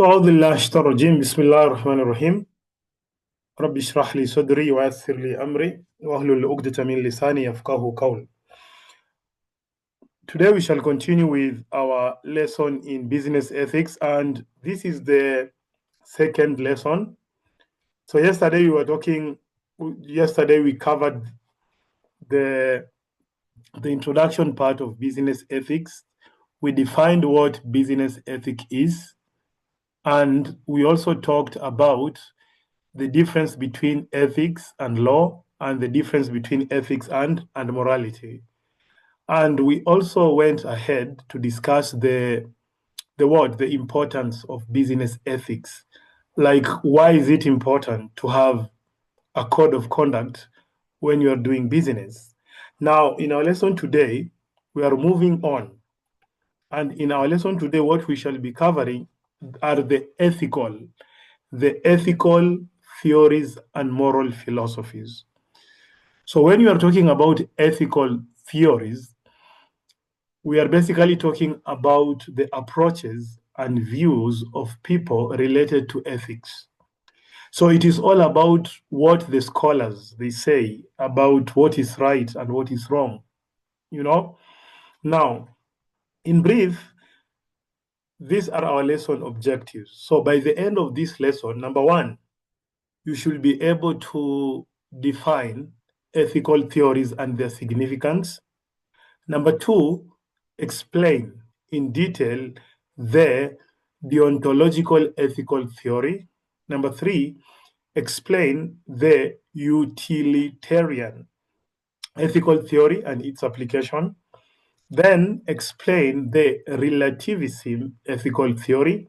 أعوذ بالله من الشيطان الرجيم بسم الله الرحمن الرحيم رب اشرح لي صدري ويسر لي أمري واحلل عقدة من لساني يفقهوا قولي. Today we shall continue with our lesson in business ethics, and this is the second lesson. So yesterday we covered the introduction part of business ethics. We defined what business ethic is, and we also talked about the difference between ethics and law, and the difference between ethics and morality. And we also went ahead to discuss the importance of business ethics. Like, why is it important to have a code of conduct when you are doing business? Now, in our lesson today, we are moving on. And in our lesson today, what we shall be covering are the ethical theories and moral philosophies. So when you are talking about ethical theories, we are basically talking about the approaches and views of people related to ethics. So it is all about what the scholars they say about what is right and what is wrong. Now, in brief, these are our lesson objectives. So by the end of this lesson, number one, you should be able to define ethical theories and their significance. Number two, explain in detail the deontological ethical theory. Number three, explain the utilitarian ethical theory and its application. Then explain the relativism ethical theory.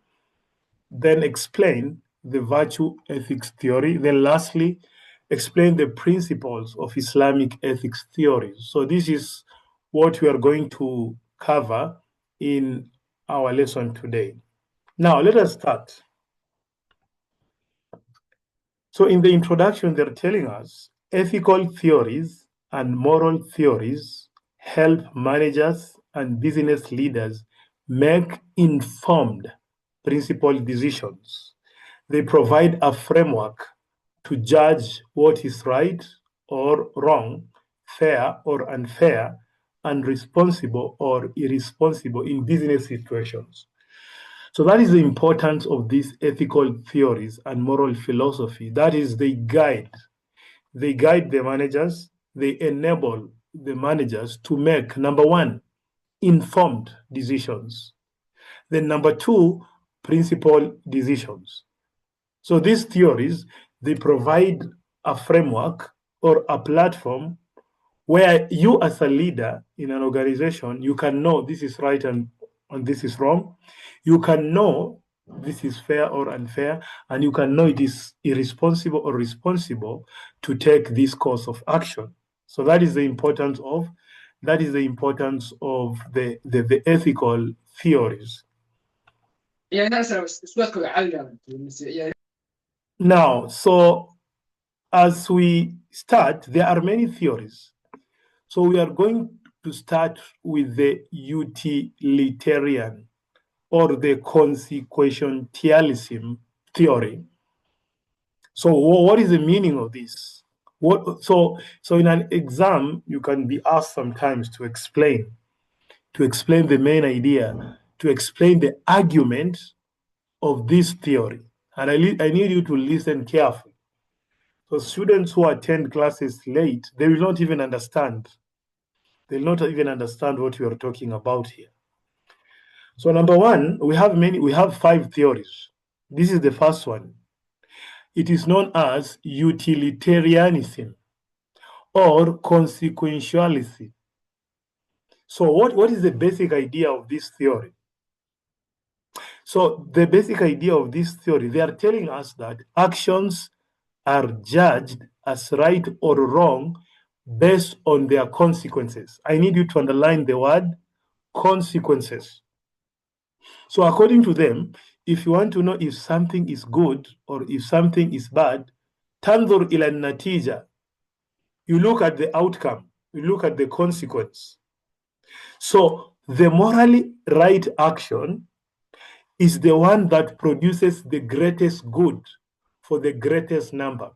Then explain the virtue ethics theory. Then lastly, explain the principles of Islamic ethics theories. So this is what we are going to cover in our lesson today. Now, let us start. So in the introduction, they're telling us ethical theories and moral theories help managers and business leaders make informed, principled decisions. They provide a framework to judge what is right or wrong, fair or unfair, and responsible or irresponsible in business situations. So that is the importance of these ethical theories and moral philosophy. That is, they guide the managers, they enable the managers to make, number one, informed decisions. Then number two, principled decisions. So these theories, they provide a framework or a platform where you as a leader in an organization, you can know this is right and this is wrong. You can know this is fair or unfair, and you can know it is irresponsible or responsible to take this course of action. So that is the importance of the ethical theories. Now, so as we start, there are many theories. So we are going to start with the utilitarian or the consequentialism theory. So what is the meaning of this? So in an exam, you can be asked sometimes to explain the main idea, to explain the argument of this theory. And I need you to listen carefully. So students who attend classes late, they will not even understand. They'll not even understand what we are talking about here. So number one, we have 5 theories. This is the first one. It is known as utilitarianism or consequentialism. So what is the basic idea of this theory? So the basic idea of this theory, they are telling us that actions are judged as right or wrong based on their consequences. I need you to underline the word consequences. So according to them, if you want to know if something is good or if something is bad, tanzur ila natija. You look at the outcome, you look at the consequence. So the morally right action is the one that produces the greatest good for the greatest number.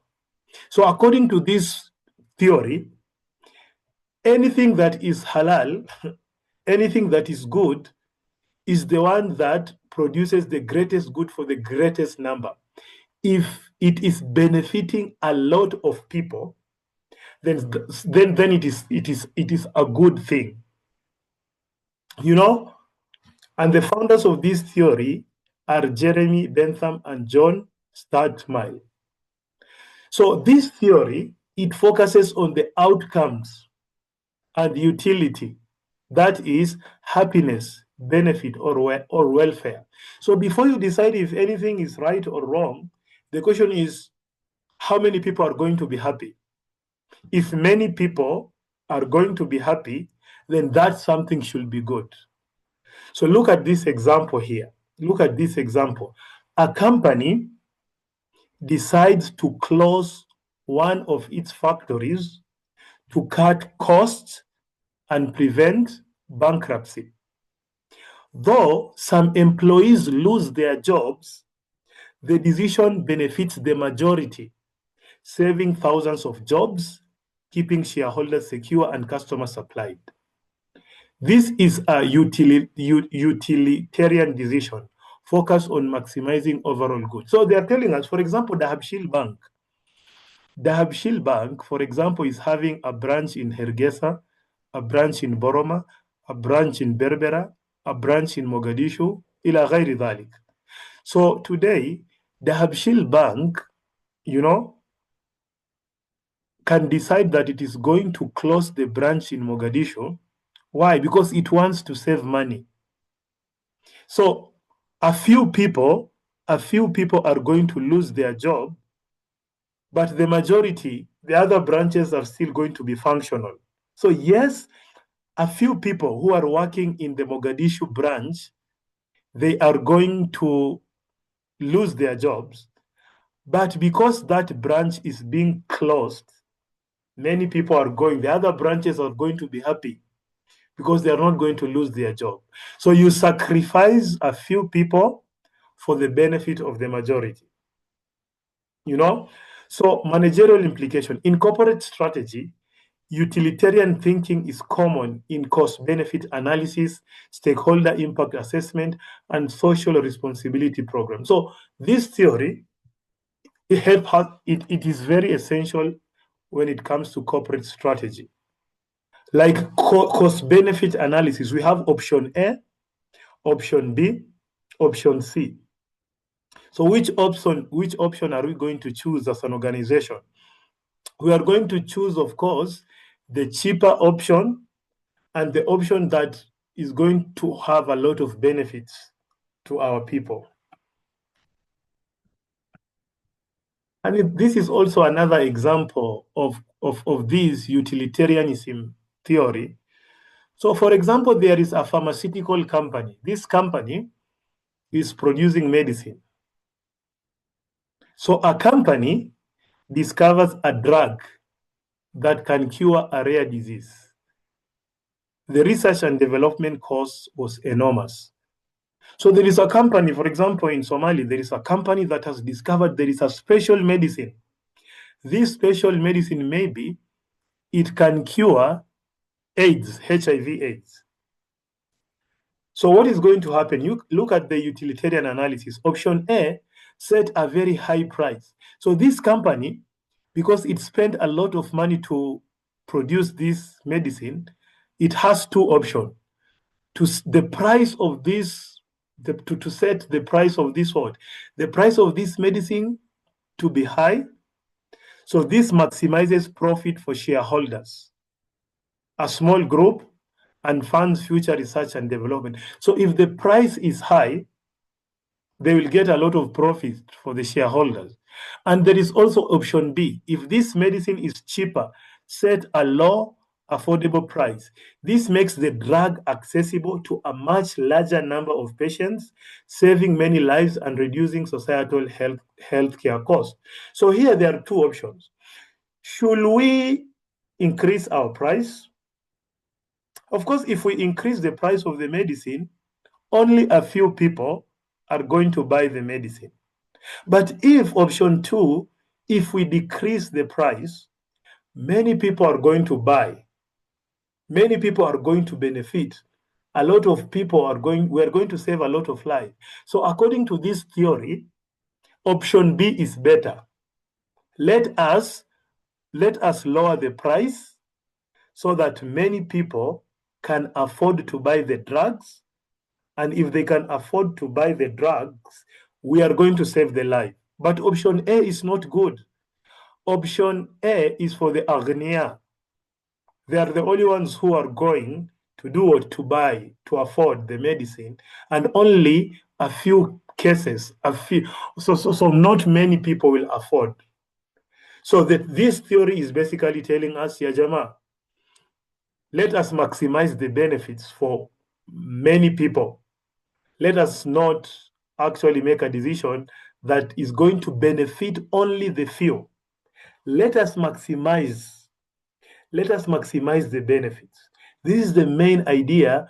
So according to this theory, anything that is halal, anything that is good, is the one that produces the greatest good for the greatest number. If it is benefiting a lot of people, then it is a good thing. You know, and the founders of this theory are Jeremy Bentham and John Stuart Mill. So this theory, it focuses on the outcomes and utility, that is happiness, benefit, or welfare. So before you decide if anything is right or wrong, the question is how many people are going to be happy. If many people are going to be happy, then that something should be good. So look at this example here. Look at this example. A company decides to close one of its factories to cut costs and prevent bankruptcy. Though some employees lose their jobs, the decision benefits the majority, saving thousands of jobs, keeping shareholders secure and customers supplied. This is a utilitarian decision focused on maximizing overall good. So they are telling us, for example, Dahabshil Bank. Dahabshil Bank, for example, is having a branch in Hargeisa, a branch in Boroma, a branch in Berbera, a branch in Mogadishu, ila ghairi dhalik. So today, Dahabshil Bank, can decide that it is going to close the branch in Mogadishu. Why? Because it wants to save money. So a few people are going to lose their job, but the majority, the other branches are still going to be functional. So yes, a few people who are working in the Mogadishu branch, they are going to lose their jobs. But because that branch is being closed, many people are going, the other branches are going to be happy because they are not going to lose their job. So you sacrifice a few people for the benefit of the majority. So managerial implication. In corporate strategy, utilitarian thinking is common in cost-benefit analysis, stakeholder impact assessment, and social responsibility programs. So this theory, it is very essential when it comes to corporate strategy. Like cost-benefit analysis, we have option A, option B, option C. So which option are we going to choose as an organization? We are going to choose, of course, the cheaper option and the option that is going to have a lot of benefits to our people. And this is also another example of this utilitarianism theory. So, for example, there is a pharmaceutical company. This company is producing medicine. So a company discovers a drug that can cure a rare disease. The research and development cost was enormous. So there is a company, for example, in Somalia, there is a company that has discovered there is a special medicine. This special medicine, maybe, it can cure AIDS, HIV/AIDS. So what is going to happen? You look at the utilitarian analysis. Option A set a very high price. So this company, because it spent a lot of money to produce this medicine, it has two options. To set the price of this medicine to be high. So this maximizes profit for shareholders, a small group, and funds future research and development. So if the price is high, they will get a lot of profit for the shareholders. And there is also option B. If this medicine is cheaper, set a low, affordable price. This makes the drug accessible to a much larger number of patients, saving many lives and reducing societal healthcare costs. So here there are two options. Should we increase our price? Of course, if we increase the price of the medicine, only a few people are going to buy the medicine. But if option 2, if we decrease the price, many people are going to buy. Many people are going to benefit. A lot of people we're going to save a lot of life. So according to this theory, option B is better. Let us lower the price so that many people can afford to buy the drugs. And if they can afford to buy the drugs, we are going to save the life. But option A is not good. Option A is for the Aghnia. They are the only ones who are going to do what to buy, to afford the medicine, and only a few cases, so not many people will afford. So this theory is basically telling us, Ya Jama, let us maximize the benefits for many people. Let us not actually make a decision that is going to benefit only the few. Let us maximize the benefits. This is the main idea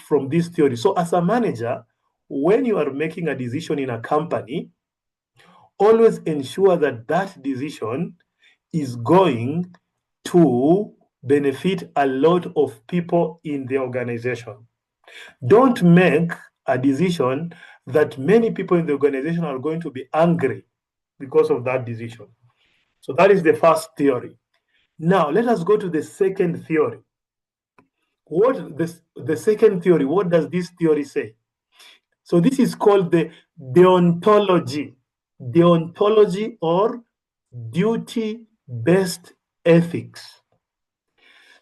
from this theory. So as a manager, when you are making a decision in a company, always ensure that that decision is going to benefit a lot of people in the organization. Don't make a decision that many people in the organization are going to be angry because of that decision. So that is the first theory. Now, let us go to the second theory. The second theory, what does this theory say? So this is called the deontology or duty-based ethics.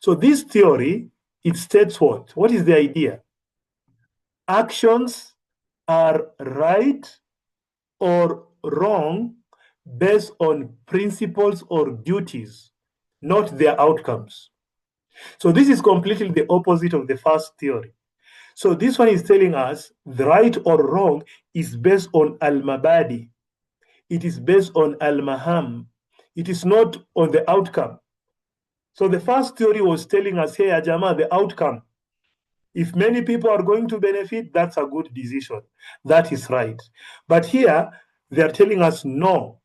So this theory, it states what? What is the idea? Actions are right or wrong based on principles or duties, not their outcomes. So this is completely the opposite of the first theory. So this one is telling us the right or wrong is based on al-mabadi. It is based on al-maham. It is not on the outcome. So the first theory was telling us, hey, Ajama, the outcome. If many people are going to benefit, that's a good decision. That is right. But here, they are telling us no.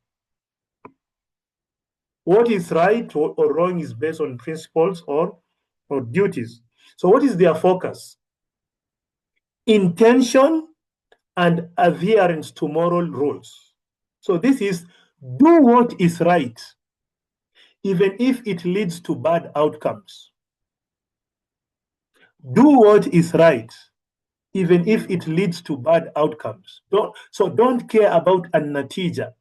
What is right or wrong is based on principles or duties. So what is their focus? Intention and adherence to moral rules. So this is do what is right, even if it leads to bad outcomes. Do what is right, even if it leads to bad outcomes. Don't care about an-natija.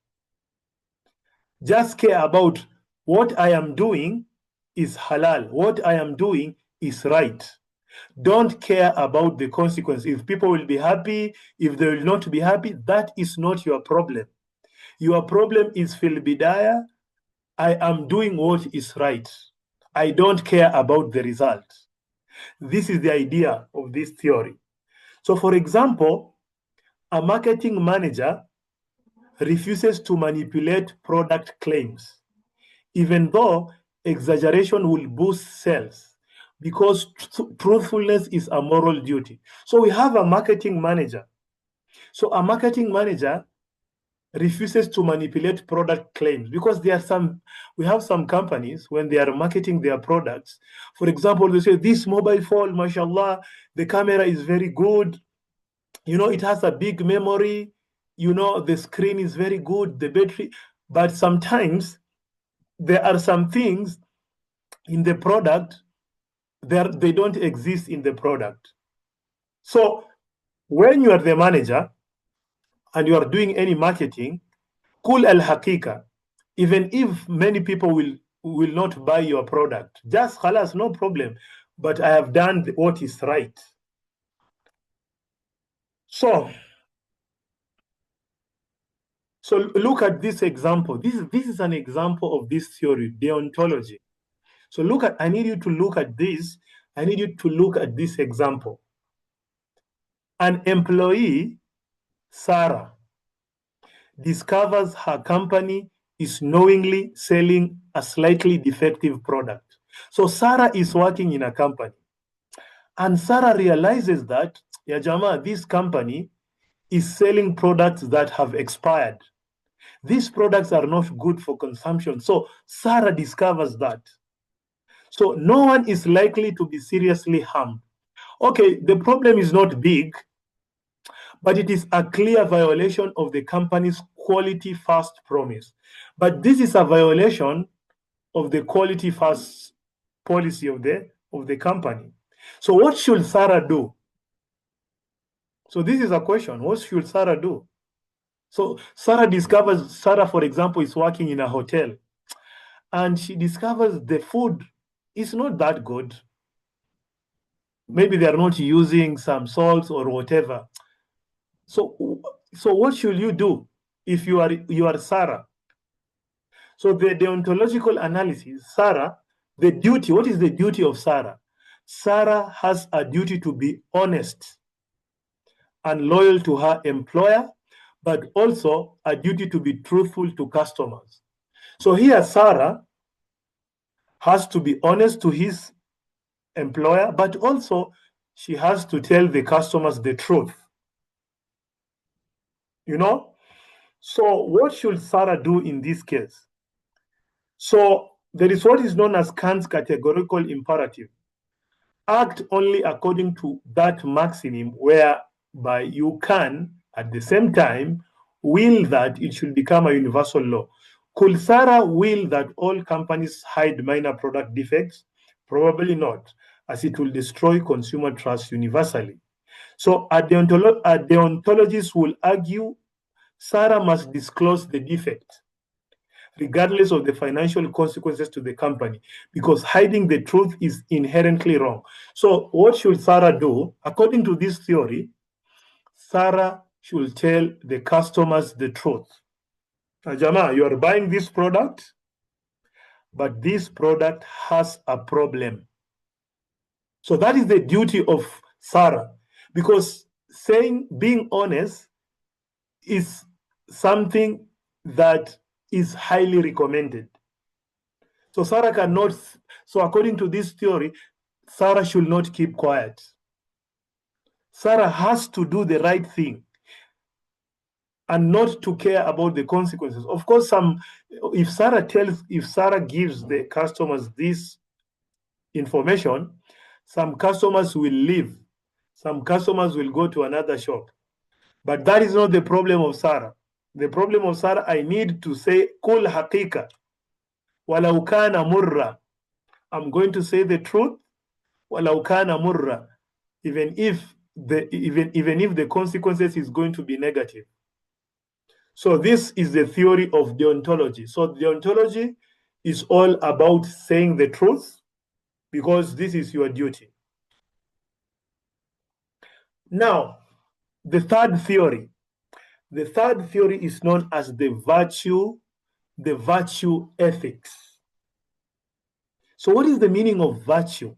Just care about what I am doing is halal. What I am doing is right. Don't care about the consequence. If people will be happy, if they will not be happy, that is not your problem. Your problem is fil bidaya, I am doing what is right. I don't care about the result. This is the idea of this theory. So for example, a marketing manager refuses to manipulate product claims, even though exaggeration will boost sales, because truthfulness is a moral duty. So we have a marketing manager. So a marketing manager refuses to manipulate product claims because we have some companies when they are marketing their products. For example, they say this mobile phone, mashallah, the camera is very good. It has a big memory. The screen is very good, the battery. But sometimes there are some things in the product they don't exist in the product. So when you are the manager and you are doing any marketing, kul al-haqiqa, even if many people will not buy your product, just khalas, no problem, but I have done what is right. So look at this example. This is an example of this theory, deontology. So I need you to look at this. I need you to look at this example. An employee, Sarah, discovers her company is knowingly selling a slightly defective product. So Sarah is working in a company. And Sarah realizes that, ya Jama, this company is selling products that have expired. These products are not good for consumption. So Sarah discovers that. So no one is likely to be seriously harmed. Okay, the problem is not big, but it is a clear violation of the company's quality first promise. But this is a violation of the quality first policy of the company. So what should Sarah do? So this is a question. What should Sarah do? So Sarah, for example, is working in a hotel, and she discovers the food is not that good. Maybe they are not using some salts or whatever. So what should you do if you are Sarah? So the deontological analysis, Sarah, the duty, what is the duty of Sarah? Sarah has a duty to be honest and loyal to her employer, but also a duty to be truthful to customers. So here, Sarah has to be honest to his employer, but also she has to tell the customers the truth. You know? So what should Sarah do in this case? So there is what is known as Kant's categorical imperative. Act only according to that maximum whereby you can, at the same time, will that it should become a universal law. Could Sarah will that all companies hide minor product defects? Probably not, as it will destroy consumer trust universally. So a deontologist will argue Sarah must disclose the defect, regardless of the financial consequences to the company, because hiding the truth is inherently wrong. So what should Sarah do? According to this theory, Sarah should tell the customers the truth. Jama, you are buying this product, but this product has a problem. So that is the duty of Sarah, because being honest is something that is highly recommended. So Sarah cannot, so according to this theory, Sarah should not keep quiet. Sarah has to do the right thing and not to care about the consequences. Of course, if Sarah gives the customers this information, some customers will leave, some customers will go to another shop. But that is not the problem of Sarah. The problem of Sarah, I need to say, kul haqiqa, walau kana murra. I'm going to say the truth, walau kana murra, even if the consequences is going to be negative. So this is the theory of deontology. So deontology is all about saying the truth because this is your duty. Now, the third theory. The third theory is known as the virtue ethics. So what is the meaning of virtue?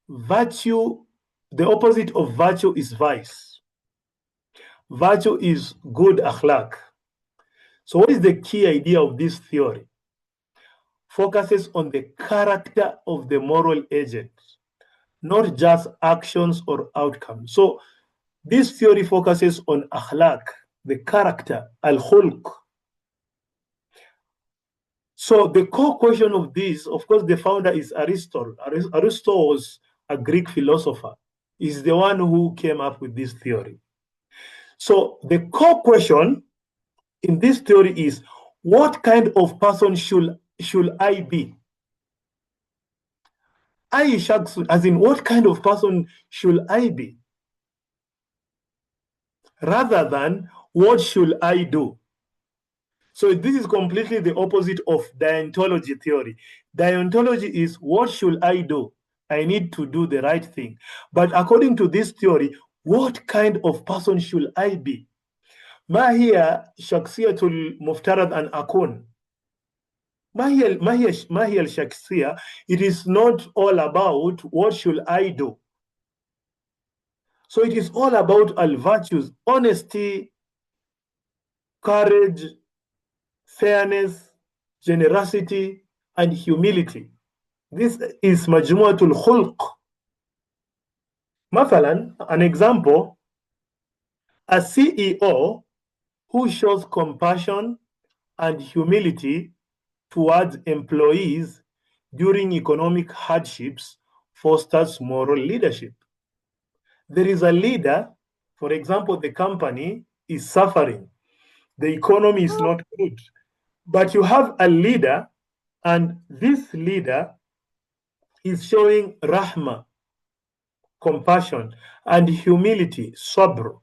Virtue, the opposite of virtue is vice. Virtue is good akhlaq. So what is the key idea of this theory? Focuses on the character of the moral agent, not just actions or outcomes. So this theory focuses on akhlaq, the character, al-khulq. So the core question of this, of course, the founder is Aristotle. Aristotle was a Greek philosopher. He's the one who came up with this theory. So the core question in this theory is, what kind of person should I be? As in, what kind of person should I be? Rather than, what should I do? So this is completely the opposite of deontology theory. Deontology is, what should I do? I need to do the right thing. But according to this theory, what kind of person should I be? ما هي شخصية المفترض أن أكون؟ ما هي الشخصية? It is not all about what should I do. So it is all about al-virtues, honesty, courage, fairness, generosity, and humility. This is majmuatul khulq. Mathalan, an example, A CEO who shows compassion and humility towards employees during economic hardships fosters moral leadership. There is a leader, for example, the company is suffering, the economy is not good, but you have a leader, and this leader is showing rahma, compassion, and humility, sabr,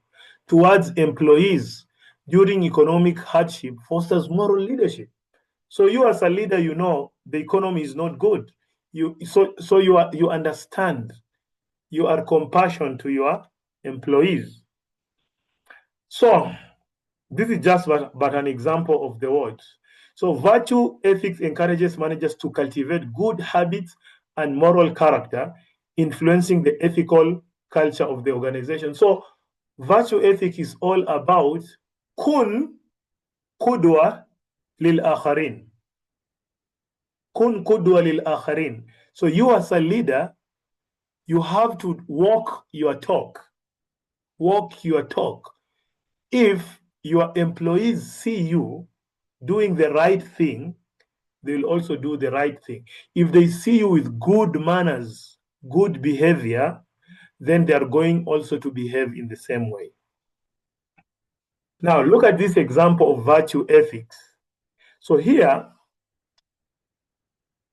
towards employees during economic hardship fosters moral leadership. So you as a leader, you know the economy is not good. You understand. You are compassionate to your employees. So this is just but an example of the words. So virtue ethics encourages managers to cultivate good habits and moral character, influencing the ethical culture of the organization. So virtue ethics is all about kun kudwa lil akharin. Kun kudwa lil akharin. So you as a leader, you have to walk your talk. Walk your talk. If your employees see you doing the right thing, they will also do the right thing. If they see you with good manners, good behavior, then they are going also to behave in the same way. Now, look at this example of virtue ethics. So here,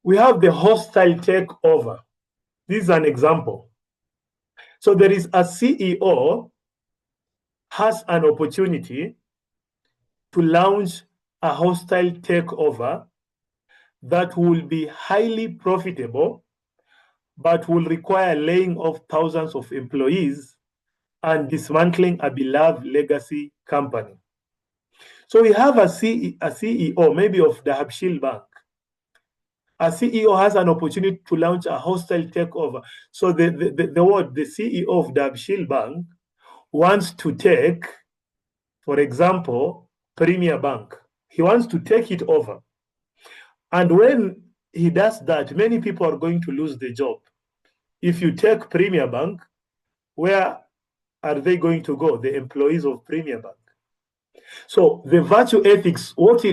we have the hostile takeover. This is an example. So there is a CEO has an opportunity to launch a hostile takeover that will be highly profitable, but will require laying off thousands of employees and dismantling a beloved legacy company. So we have a CEO, maybe of the Habshil Bank. A CEO has an opportunity to launch a hostile takeover. So the CEO of the Habshil Bank wants to take, for example, Premier Bank. He wants to take it over. And when he does that, many people are going to lose their job. If you take Premier Bank, where are they going to go? The employees of Premier Bank. So the virtue ethics, what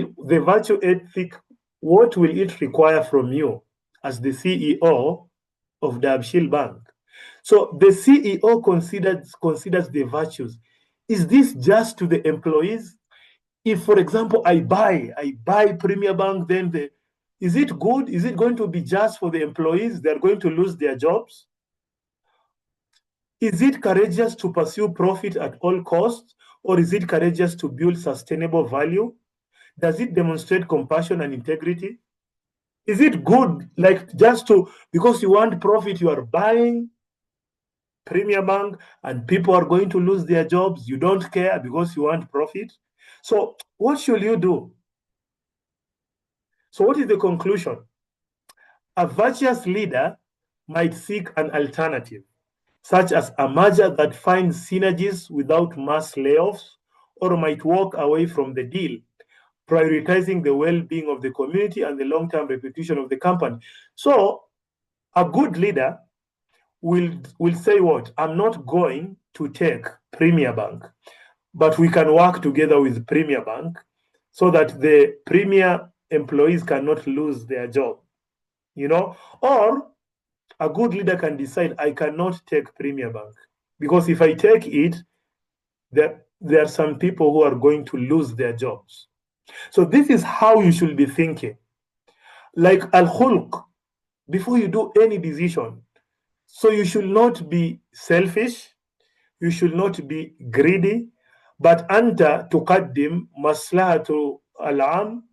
will it require from you as the CEO of the Habshil Bank? So the CEO considers the virtues. Is this just to the employees? If, for example, I buy Premier Bank, then is it good? Is it going to be just for the employees? They're going to lose their jobs? Is it courageous to pursue profit at all costs, or is it courageous to build sustainable value? Does it demonstrate compassion and integrity? Is it good, like just because you want profit, you are buying Premier Bank and people are going to lose their jobs? You don't care because you want profit? So what should you do? So what is the conclusion? A virtuous leader might seek an alternative, such as a merger that finds synergies without mass layoffs, or might walk away from the deal, prioritizing the well-being of the community and the long-term reputation of the company. So a good leader will say what? I'm not going to take Premier Bank, but we can work together with Premier Bank so that the Premier employees cannot lose their job, or a good leader can decide, I cannot take Premier Bank because if I take it, there are some people who are going to lose their jobs. So this is how you should be thinking. Like al-khulq, before you do any decision. So you should not be selfish, you should not be greedy, but anta tuqaddim maslahatu al-am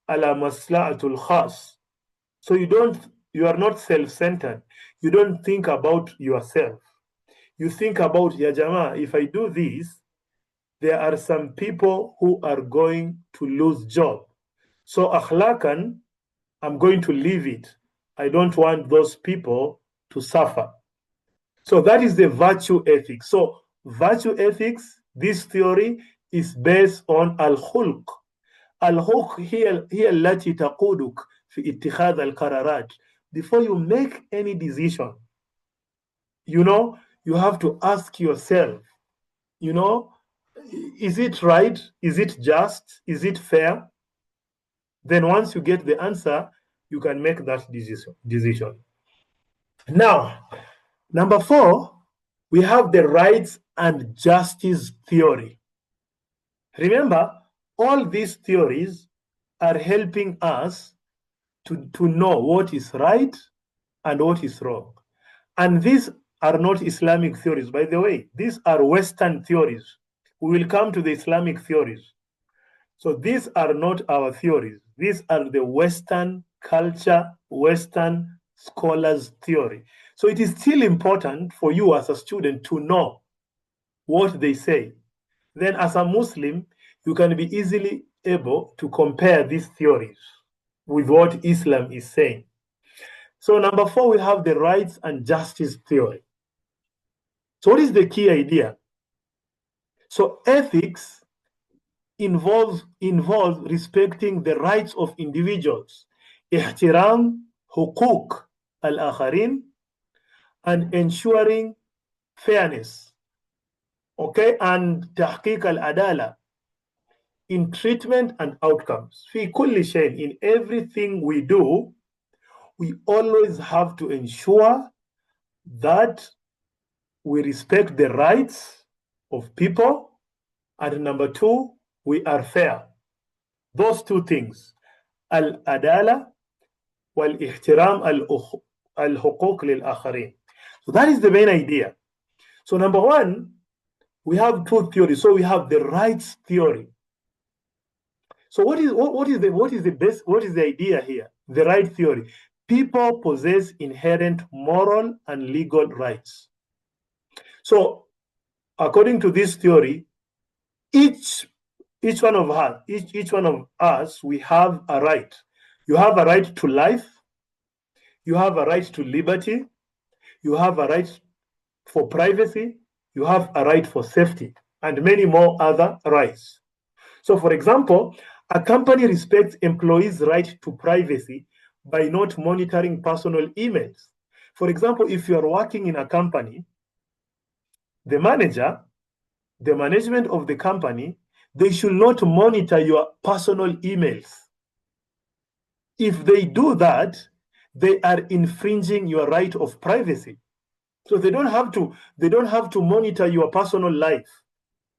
ala maslahatu al-khas. So you are not self-centered. You don't think about yourself. You think about, ya jama, if I do this, there are some people who are going to lose job. So akhlaqan, I'm going to leave it. I don't want those people to suffer. So that is the virtue ethics. So virtue ethics, this theory is based on al-khulq. Al-khulq هي التي تقودك في اتخاذ القرارات. Before you make any decision, you have to ask yourself, is it right? Is it just? Is it fair? Then once you get the answer, you can make that decision. Now, number 4, we have the rights and justice theory. Remember, all these theories are helping us to know what is right and what is wrong. And these are not Islamic theories, by the way. These are Western theories. We will come to the Islamic theories. So these are not our theories. These are the Western culture, Western scholars' theory. So it is still important for you as a student to know what they say. Then as a Muslim, you can be easily able to compare these theories with what Islam is saying. So number 4, we have the rights and justice theory. So what is the key idea? So ethics involves respecting the rights of individuals, احترام حقوق الآخرين, and ensuring fairness, okay, and تحقيق العدالة in treatment and outcomes. في كل شيء, in everything we do, we always have to ensure that we respect the rights of people, and number 2, we are fair. Those two things, al-adala wal-ihtiram al-huquq lil-akharin. So that is the main idea. So number 1, we have 2 theories. So we have the rights theory. So what is the idea here? The right theory. People possess inherent moral and legal rights. So according to this theory, each one of us, we have a right. You have a right to life. You have a right to liberty. You have a right for privacy. You have a right for safety, and many more other rights. So for example, a company respects employees' right to privacy by not monitoring personal emails. For example, if you are working in a company, the management of the company, they should not monitor your personal emails. If they do that, they are infringing your right of privacy. So they don't have to monitor your personal life.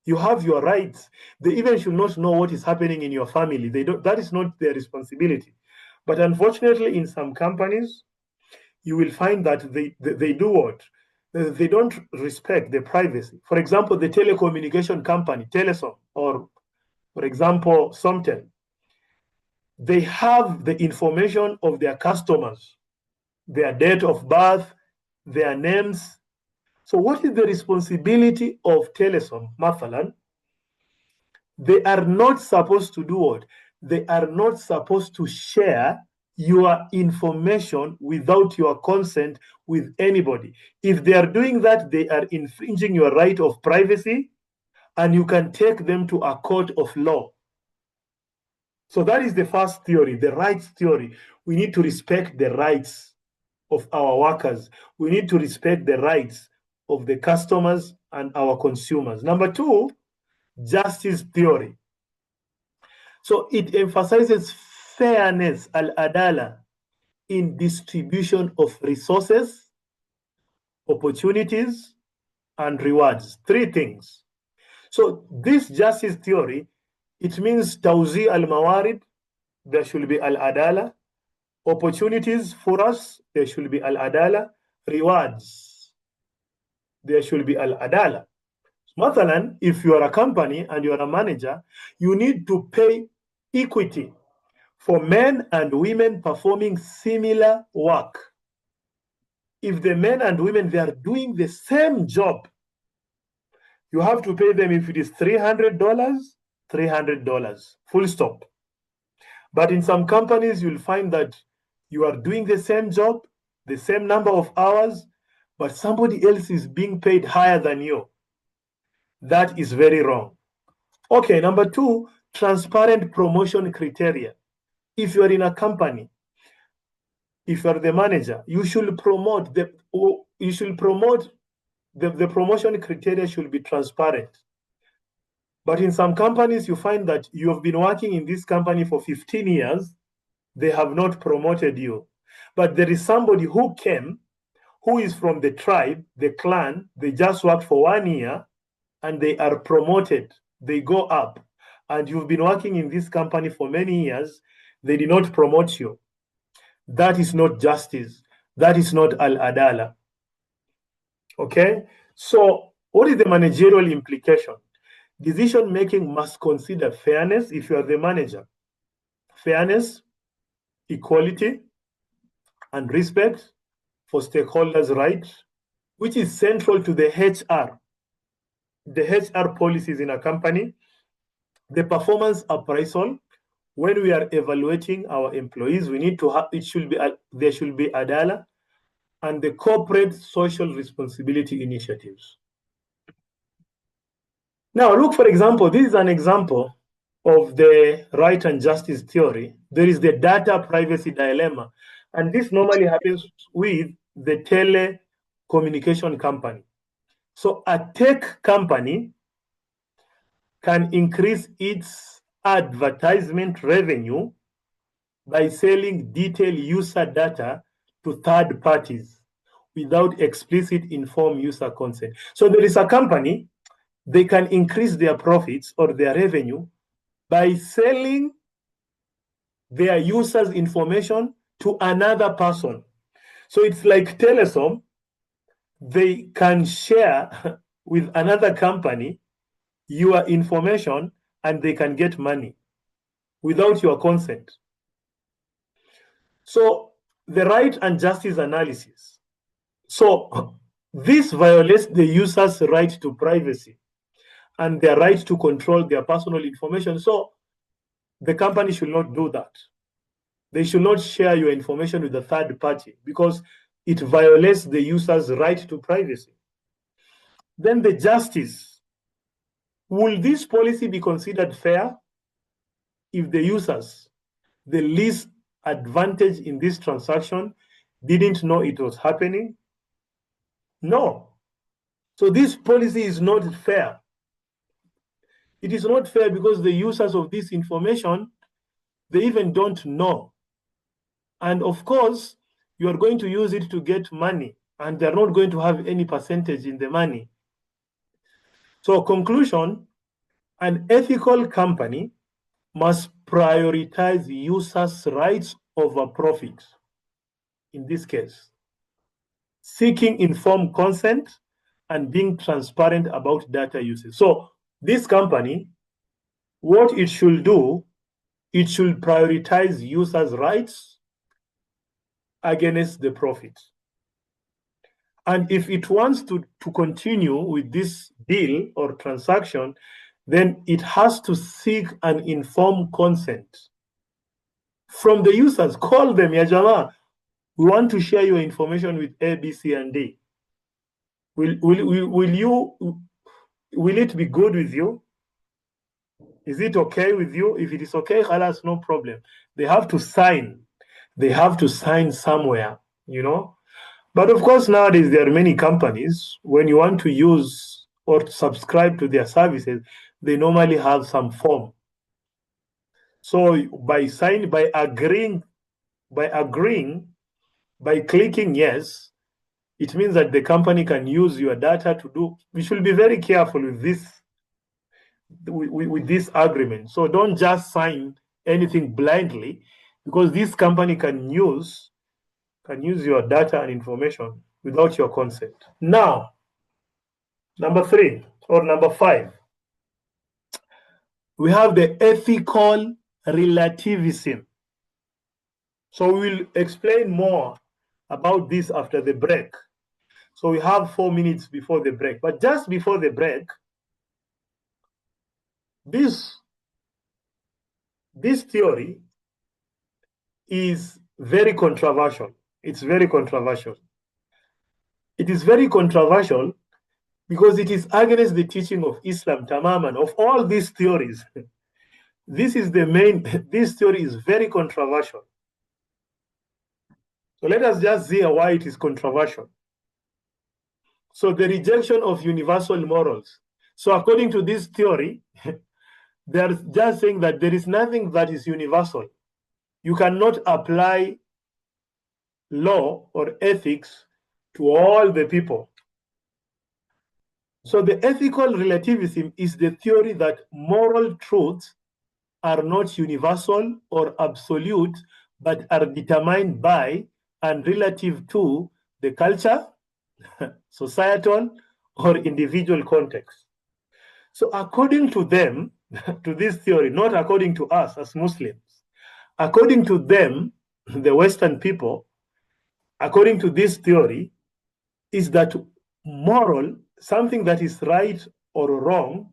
You have your rights. They even should not know what is happening in your family. That is not their responsibility. But unfortunately, in some companies, you will find that they do what? They don't respect the privacy. For example, the telecommunication company, Telesom, or for example, Somtel, they have the information of their customers, their date of birth, their names. So what is the responsibility of Telesom, Mathalan? They are not supposed to do what? They are not supposed to share your information without your consent with anybody. If they are doing that, they are infringing your right of privacy, and you can take them to a court of law. So that is the first theory, the rights theory. We need to respect the rights of our workers. We need to respect the rights of the customers and our consumers. Number 2, justice theory. So it emphasizes fairness, al-adala, in distribution of resources, opportunities, and rewards. 3 things. So this justice theory, it means tawzi al-mawarid, there should be al-adala. Opportunities for us, there should be al-adala. Rewards, there should be al-adala. Mathalan, if you are a company and you are a manager, you need to pay equity for men and women performing similar work. If the men and women, they are doing the same job, you have to pay them. If it is $300, $300, full stop. But in some companies, you'll find that you are doing the same job, the same number of hours, but somebody else is being paid higher than you. That is very wrong. Okay, number 2, transparent promotion criteria. If you are in a company, if you are the manager, you should promote the promotion criteria should be transparent. But in some companies, you find that you have been working in this company for 15 years, they have not promoted you. But there is somebody who came, who is from the tribe, the clan, they just worked for 1 year and they are promoted, they go up. And you've been working in this company for many years, they did not promote you. That is not justice. That is not al-adala. Okay? So, what is the managerial implication? Decision making must consider fairness if you are the manager. Fairness, equality, and respect for stakeholders' rights, which is central to the HR. The HR policies in a company, the performance appraisal. When we are evaluating our employees, we need to have, there should be adala, and the corporate social responsibility initiatives. Now, look, for example, this is an example of the right and justice theory. There is the data privacy dilemma, and this normally happens with the telecommunication company. So a tech company can increase its advertisement revenue by selling detailed user data to third parties without explicit informed user consent. So there is a company, they can increase their profits or their revenue by selling their users' information to another person. So it's like Telesom, they can share with another company your information and they can get money without your consent. So the right and justice analysis. So this violates the user's right to privacy and their right to control their personal information. So the company should not do that. They should not share your information with a third party because it violates the user's right to privacy. Then the justice. Will this policy be considered fair if the users, the least advantage in this transaction, didn't know it was happening? No. So this policy is not fair. It is not fair because the users of this information, they even don't know. And of course, you are going to use it to get money, and they're not going to have any percentage in the money. So conclusion, an ethical company must prioritize users' rights over profit. In this case, seeking informed consent and being transparent about data usage. So this company, what it should do, it should prioritize users' rights against the profit. And if it wants to continue with this deal or transaction, then it has to seek an informed consent from the users. Call them, ya jama, we want to share your information with A, B, C, and D. Will it be good with you? Is it okay with you? If it is okay, halas, no problem. They have to sign. They have to sign somewhere, you know. But of course, nowadays there are many companies. When you want to use or subscribe to their services, they normally have some form. So by agreeing, by clicking yes, it means that the company can use your data to do. We should be very careful with this, with this agreement. So don't just sign anything blindly, because this company can use your data and information without your consent. Now, number 3 or number 5, we have the ethical relativism. So we'll explain more about this after the break. So we have 4 minutes before the break. But just before the break, this theory is very controversial. It's very controversial. It is very controversial because it is against the teaching of Islam, tamaman. Of all these theories, this theory is very controversial. So let us just see why it is controversial. So the rejection of universal morals. So according to this theory, they're just saying that there is nothing that is universal. You cannot apply law or ethics to all the people. So the ethical relativism is the theory that moral truths are not universal or absolute, but are determined by and relative to the culture, societal, or individual context. So according to them, to this theory, not according to us as Muslims, according to them, the Western people, according to this theory, is that moral, something that is right or wrong,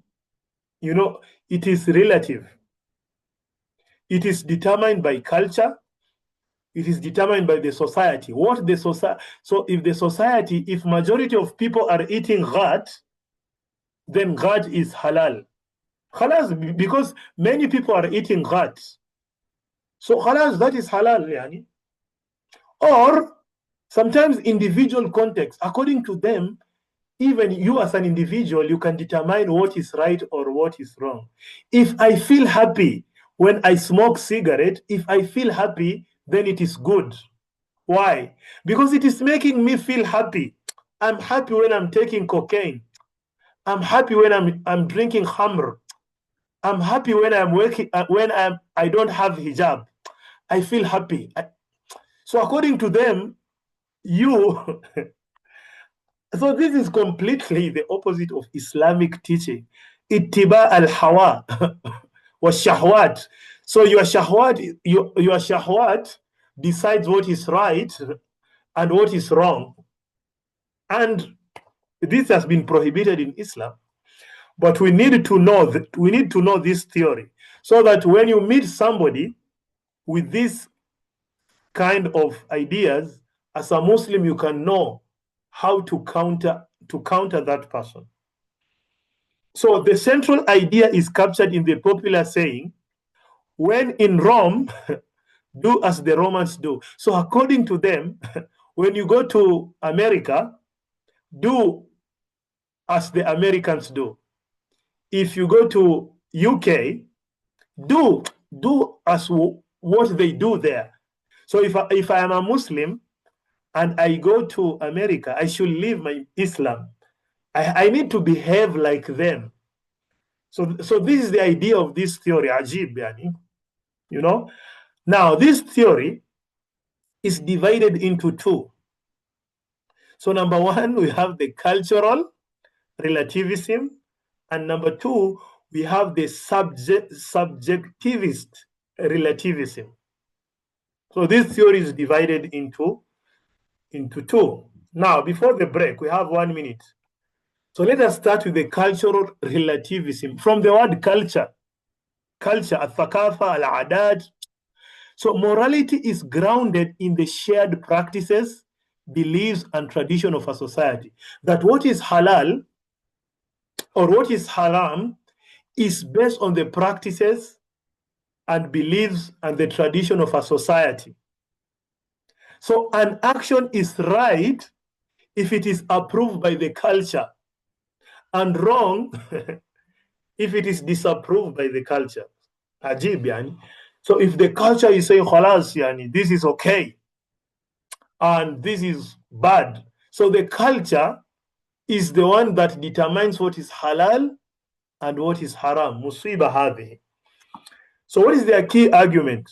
it is relative. It is determined by culture. It is determined by the society. What the society? So if the society, if majority of people are eating ghat, then ghat is halal. Halal, because many people are eating ghat. So halal, that is halal, yani. Or sometimes individual context, according to them, even you as an individual, you can determine what is right or what is wrong. If I feel happy when I smoke cigarette, if I feel happy, then it is good. Why? Because it is making me feel happy. I'm happy when I'm taking cocaine. I'm happy when I'm drinking khamr. I'm happy when I'm working when I don't have hijab. I feel happy. So according to them, you so this is completely the opposite of Islamic teaching. Ittiba al-hawa was shahwat. So your shahwat decides what is right and what is wrong. And this has been prohibited in Islam. But we need to know this theory so that when you meet somebody with this kind of ideas, as a Muslim, you can know how to counter that person. So the central idea is captured in the popular saying, when in Rome, do as the Romans do. So according to them, when you go to America, do as the Americans do. If you go to UK, do as what they do there. So if I am a Muslim and I go to America, I should live my Islam. I need to behave like them. So this is the idea of this theory, Ajib, yani. Now this theory is divided into two. So number one, we have the cultural relativism, and number two, we have the subjectivist relativism. So this theory is divided into two. Now, before the break, we have 1 minute. So let us start with the cultural relativism. From the word culture, al-thaqafa, al-adad. So morality is grounded in the shared practices, beliefs, and tradition of a society. That what is halal or what is haram is based on the practices and beliefs and the tradition of a society. So an action is right if it is approved by the culture, and wrong if it is disapproved by the culture. Ajib, yani. So if the culture is saying khalas, yani, this is okay and this is bad, so the culture is the one that determines what is halal and what is haram. Musiba hadhi. So what is their key argument?